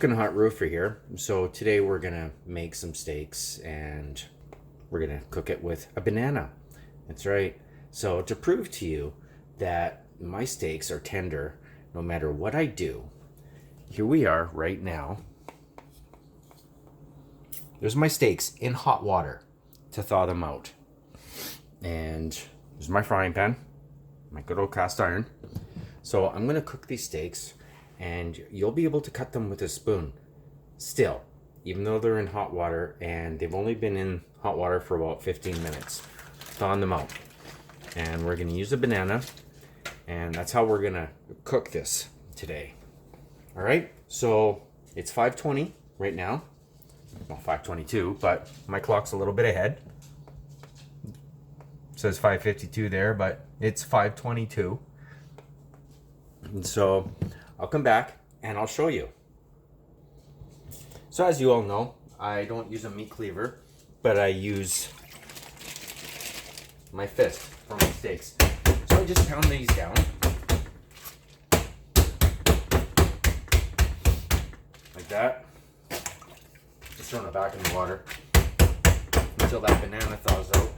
Cooking Hot Roofer here. So today we're gonna make some steaks and we're gonna cook it with a banana. That's right. So to prove to you that my steaks are tender no matter what I do, here we are right now. There's my steaks in hot water to thaw them out. And there's my frying pan, my good old cast iron. So I'm gonna cook these steaks and you'll be able to cut them with a spoon still, even though they're in hot water and they've only been in hot water for about 15 minutes. Thawing them out. And we're gonna use a banana, and that's how we're gonna cook this today. All right, so it's 5:20 right now. Well, 5:22, but my clock's a little bit ahead. It says 5:52 there, but it's 5:22. And so I'll come back and I'll show you. So as you all know, I don't use a meat cleaver, but I use my fist for my steaks. So I just pound these down. Like that. Just throw it back in the water until that banana thaws out.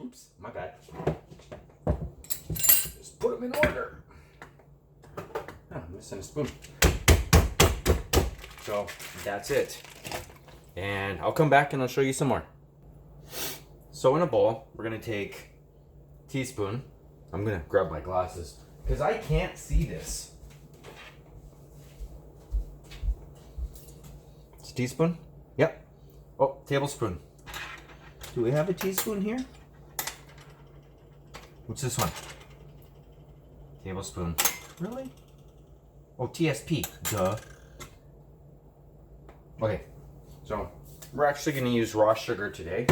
Oops, my bad. Just put them in order. Oh, I'm missing a spoon. So that's it. And I'll come back and I'll show you some more. So in a bowl, we're gonna take a teaspoon. I'm gonna grab my glasses because I can't see this. It's a teaspoon? Yep. Oh, tablespoon. Do we have a teaspoon here? What's this one? Tablespoon. Really? Oh, TSP. Duh. Okay. So, we're actually going to use raw sugar today.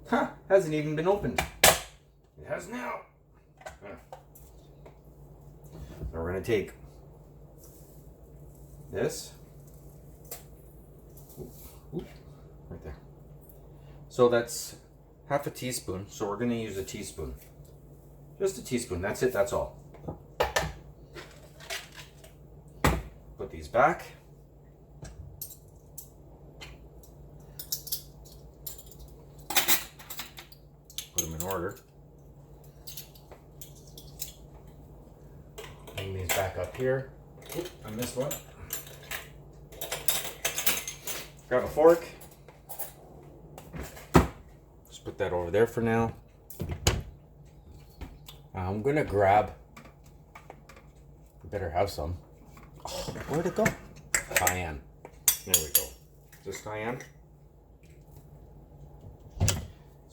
Huh, hasn't even been opened. It has now. So we're going to take this. Ooh, right there. So that's half a teaspoon. So we're going to use a teaspoon. Just a teaspoon. That's it. That's all. Put these back. Put them in order. Hang these back up here. Oop, I missed one. Grab a fork. Just put that over there for now. I'm gonna grab. Better have some. Oh, where'd it go? Cayenne. There we go. Is this cayenne?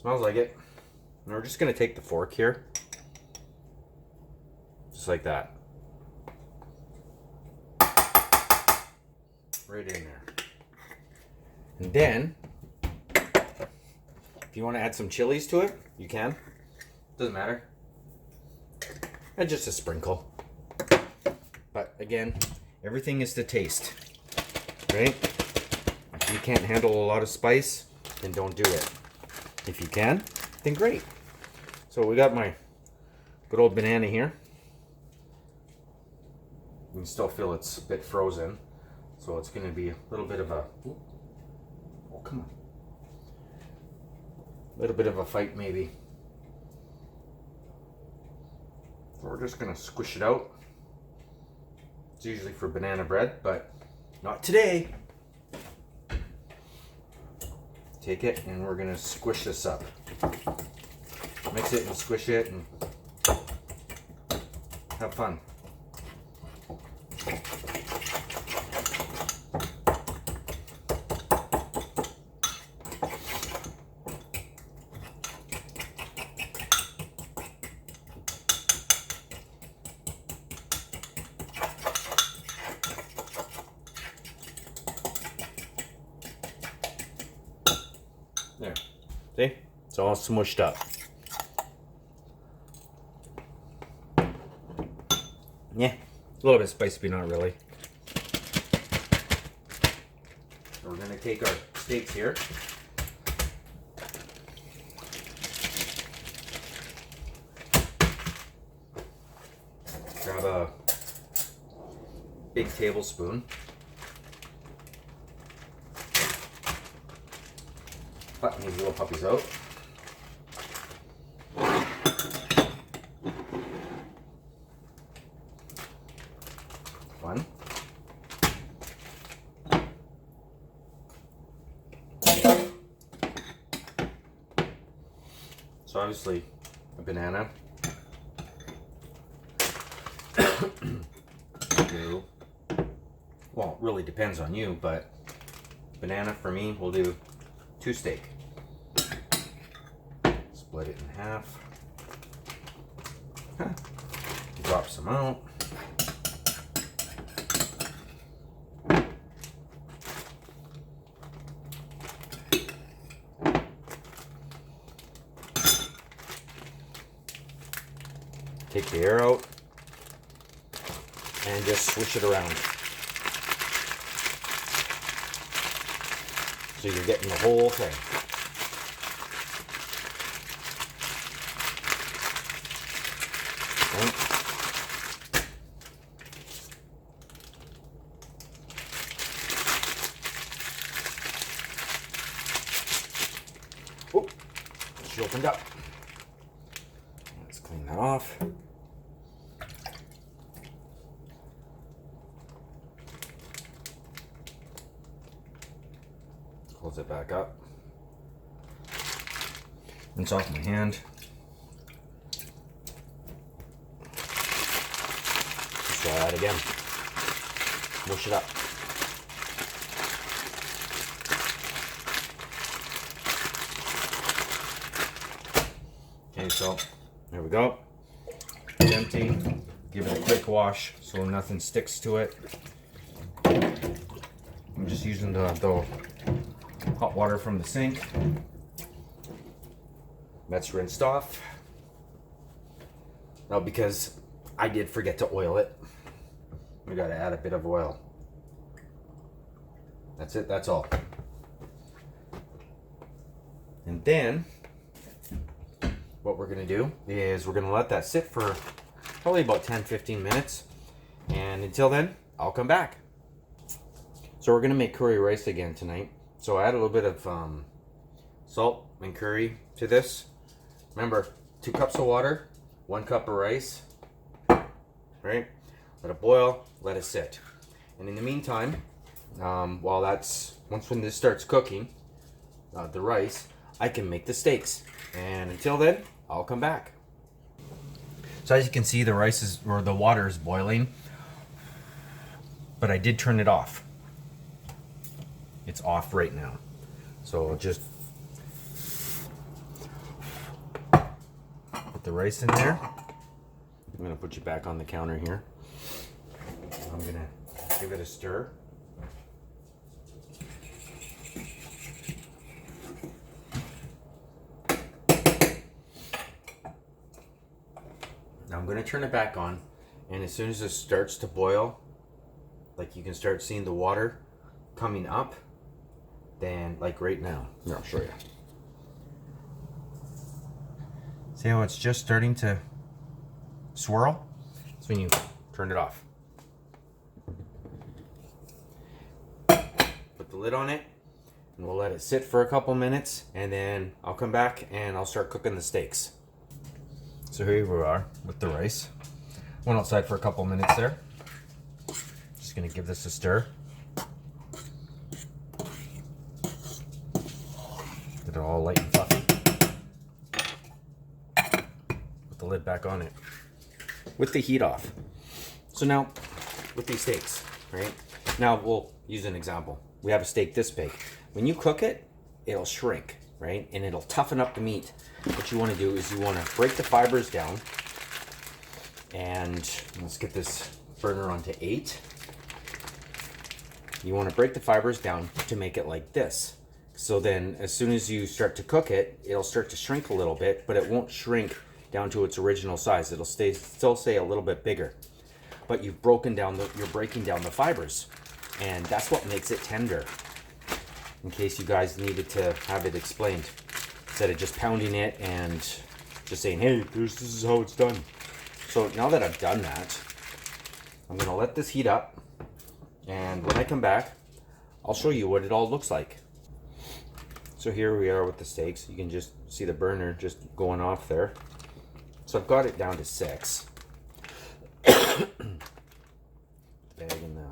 Smells like it. And we're just gonna take the fork here. Just like that. Right in there. And then, if you want to add some chilies to it, you can. Doesn't matter. And just a sprinkle. But again, everything is to taste. Right? If you can't handle a lot of spice, then don't do it. If you can, then great. So we got my good old banana here. You can still feel it's a bit frozen. So it's going to be a little bit of a... Oh, come on. A little bit of a fight maybe. So we're just going to squish it out. It's usually for banana bread, but not today. Take it and we're going to squish this up. Mix it and squish it and have fun. There. See? It's all smushed up. Yeah, a little bit spicy, but not really. So we're going to take our steaks here. Grab a big tablespoon. Let these little puppies out. Fun. So obviously a banana. Well, it really depends on you, but banana for me, we'll do 2 steak. Split it in half. Drop some out. Take the air out and just swish it around. So you're getting the whole thing. Oh, she opened up. Let's clean that off. Close it back up. Rinse off my hand. Let's try that again. Mush it up. Okay, so there we go. It's empty. Give it a quick wash so nothing sticks to it. I'm just using the hot water from the sink. That's rinsed off. Now, because I did forget to oil it, we gotta add a bit of oil. That's it, that's all. And then what we're gonna do is we're gonna let that sit for probably about 10-15 minutes. And until then, I'll come back. So we're gonna make curry rice again tonight. So I add a little bit of salt and curry to this. Remember, 2 cups of water, 1 cup of rice, right? Let it boil, let it sit. And in the meantime, when this starts cooking, the rice, I can make the steaks. And until then, I'll come back. So as you can see, the water is boiling, but I did turn it off. It's off right now. So I'll just put the rice in there. I'm gonna put you back on the counter here. I'm gonna give it a stir. Now I'm gonna turn it back on, and as soon as it starts to boil, like you can start seeing the water coming up, then like right now, here, I'll show you. See how it's just starting to swirl? That's when you turn it off. Put the lid on it, and we'll let it sit for a couple minutes, and then I'll come back and I'll start cooking the steaks. So here we are with the rice. Went outside for a couple minutes there. Just gonna give this a stir. Get it all light and fluffy. Put the lid back on it with the heat off. So now, with these steaks, right? Now we'll use an example. We have a steak this big. When you cook it, it'll shrink, right? And it'll toughen up the meat. What you want to do is you want to break the fibers down. And let's get this burner onto 8. You want to break the fibers down to make it like this. So then as soon as you start to cook it, it'll start to shrink a little bit, but it won't shrink down to its original size. It'll still stay a little bit bigger. But you're breaking down the fibers. And that's what makes it tender. In case you guys needed to have it explained. Instead of just pounding it and just saying, hey, this is how it's done. So now that I've done that, I'm gonna let this heat up, and when I come back, I'll show you what it all looks like. So here we are with the steaks. You can just see the burner just going off there. So I've got it down to 6. Bag in the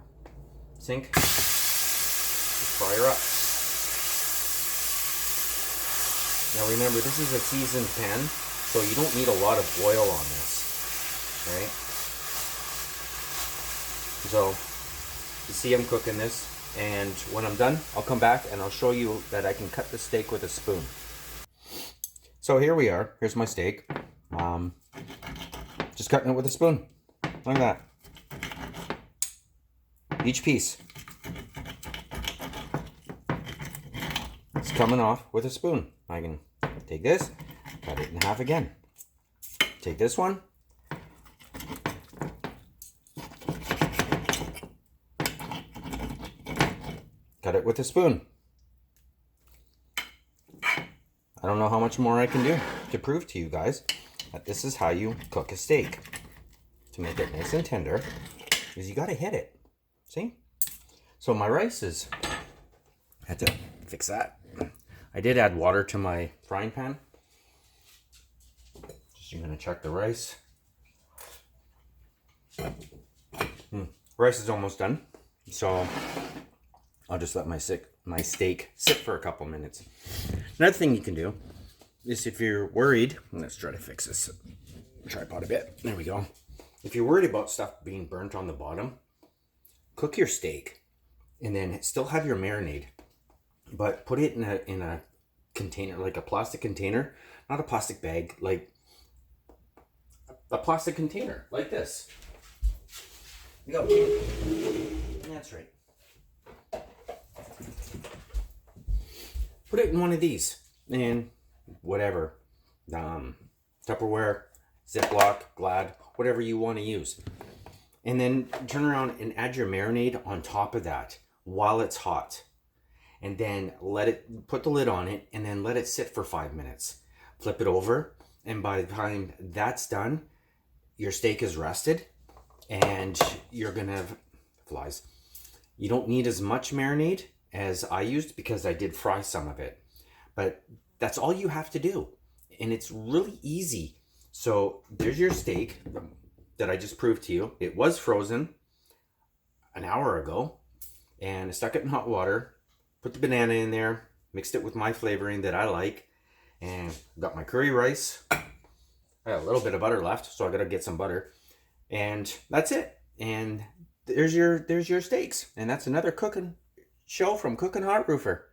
sink. Just fry her up. Now remember, this is a seasoned pan, so you don't need a lot of oil on this, right? So you see I'm cooking this, and when I'm done, I'll come back and I'll show you that I can cut the steak with a spoon. So here we are. Here's my steak. Just cutting it with a spoon. Look at that. Each piece. It's coming off with a spoon. I can take this, cut it in half again. Take this one. Cut it with a spoon. I don't know how much more I can do to prove to you guys that this is how you cook a steak. To make it nice and tender, is you gotta hit it. See? So my rice is, I had to fix that. I did add water to my frying pan. Just gonna check the rice. Rice is almost done. So I'll just let my steak sit for a couple minutes. Another thing you can do is, if you're worried, let's try to fix this tripod a bit. There we go. If you're worried about stuff being burnt on the bottom, cook your steak and then still have your marinade, but put it in a container, like a plastic container, not a plastic bag, like a plastic container like this. Go. That's right. Put it in one of these, and whatever, Tupperware, Ziploc, Glad, whatever you want to use. And then turn around and add your marinade on top of that while it's hot. And then put the lid on it, and then let it sit for 5 minutes. Flip it over, and by the time that's done, your steak is rested, and you're gonna have flies. You don't need as much marinade as I used because I did fry some of it. But that's all you have to do. And it's really easy. So there's your steak that I just proved to you. It was frozen an hour ago, and I stuck it in hot water, put the banana in there, mixed it with my flavoring that I like, and got my curry rice. I got a little bit of butter left, so I gotta get some butter. And that's it. And there's your steaks. And that's another cooking show from Cooking Hot Roofer.